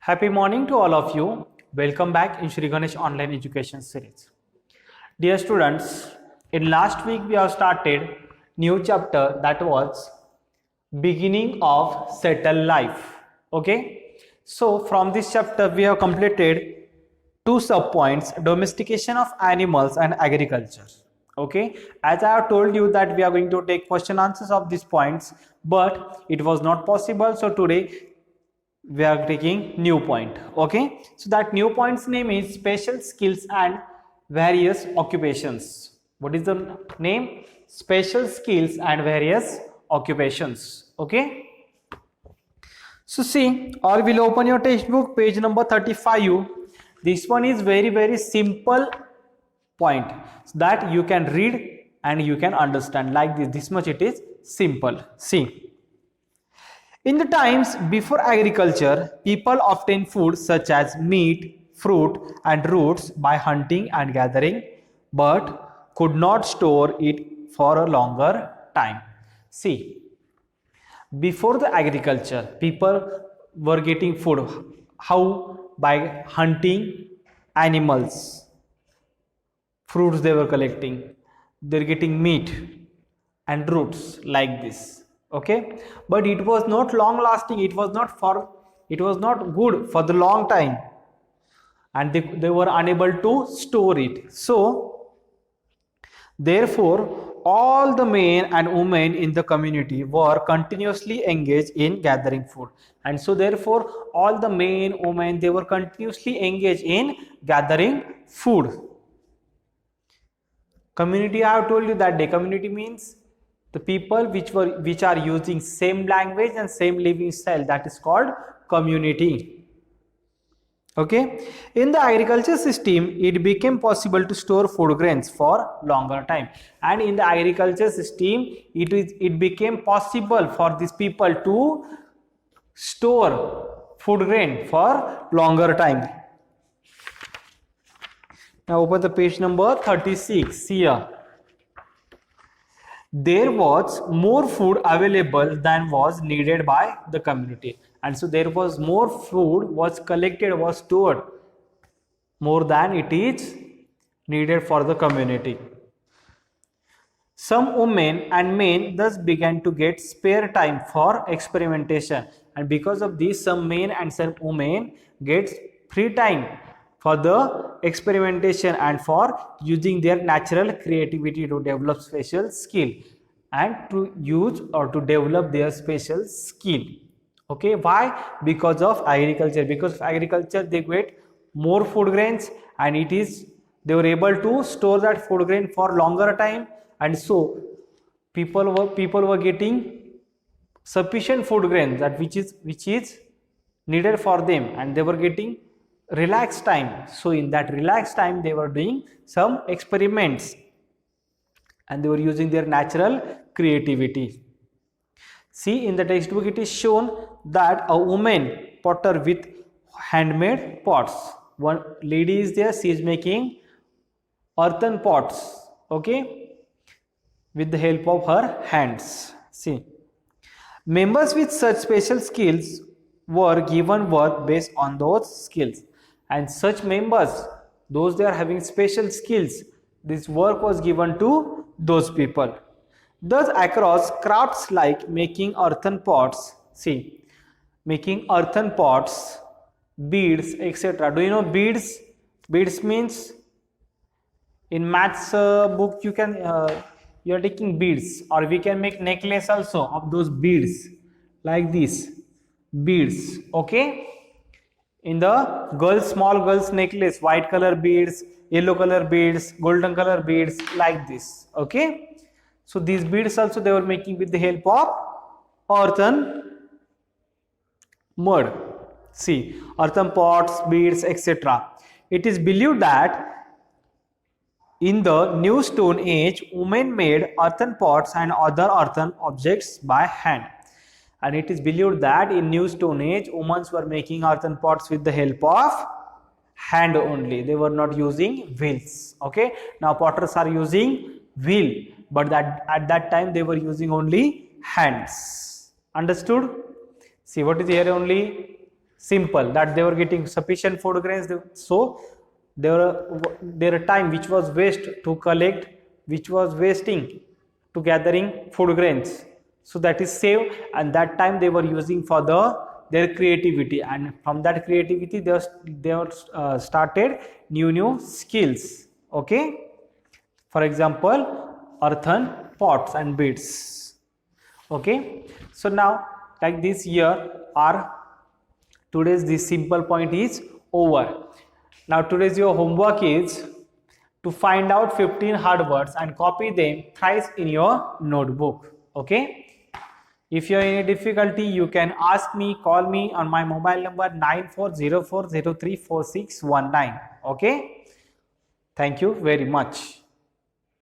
Happy morning to all of you. Welcome back in Shri Ganesh Online Education Series. Dear students, in last week we have started new chapter that was beginning of settled life. Okay. So from this chapter we have completed two sub-points, domestication of animals and agriculture. Okay, as I have told you that we are going to take question answers of these points, but it was not possible, so today we are taking new point. Okay, so that new point's name is special skills and various occupations. What is the name? Special skills and various occupations. Okay, so see, or will open your textbook page number 35. This one is very simple point, so that you can read and you can understand like this much it is simple. See, in the times before agriculture, people obtained food such as meat, fruit and roots by hunting and gathering, but could not store it for a longer time. See, before the agriculture, people were getting food. How? By hunting animals. Fruits they were collecting. They're getting meat and roots like this. Okay, but it was not long lasting. It was not good for the long time, and they were unable to store it. So therefore all the men and women in the community were continuously engaged in gathering food, and so therefore all the men, women, they were continuously engaged in gathering food. Community, I have told you that day, community means the people which are using same language and same living style, that is called community. Okay, in the agriculture system it became possible to store food grains for longer time, and in the agriculture system it became possible for these people to store food grain for longer time. Now open the page number 36 here. There was more food available than was needed by the community, and so there was more food was collected, was stored more than it is needed for the community. Some women and men thus began to get spare time for experimentation, and because of this some men and some women get free time for the experimentation and for using their natural creativity to develop special skill and to use or to develop their special skill. Okay, why? Because of agriculture. Because of agriculture they get more food grains, and they were able to store that food grain for longer time, and so people were getting sufficient food grains that which is needed for them, and they were getting relaxed time. So in that relaxed time they were doing some experiments and they were using their natural creativity. See, in the textbook it is shown that a woman potter with handmade pots. One lady is there, she is making earthen pots, okay, with the help of her hands. See, members with such special skills were given work based on those skills, and such members, those they are having special skills, this work was given to those people. Thus across crafts like making earthen pots, see, making earthen pots, beads, etc. Do you know beads? Beads means in maths book you are taking beads, or we can make necklace also of those beads like this, beads. Okay, in the small girls necklace, white color beads, yellow color beads, golden color beads like this. Okay, so these beads also they were making with the help of earthen mud. See, earthen pots, beads, etc. It is believed that in the New Stone Age women made earthen pots and other earthen objects by hand. And it is believed that in New Stone Age women were making earthen pots with the help of hand only. They were not using wheels. Okay, now potters are using wheel, but at that time they were using only hands. Understood? See, what is here only simple, that they were getting sufficient food grains, so their time which was waste to collect, which was wasting to gathering food grains, so that is saved, and that time they were using for their creativity, and from that creativity they were started new skills. Okay, for example, earthen pots and beads. Okay, so now like this year our today's this simple point is over. Now today's your homework is to find out 15 hard words and copy them thrice in your notebook. Okay, if you have any difficulty, you can ask me, call me on my mobile number 9404034619. Okay, thank you very much.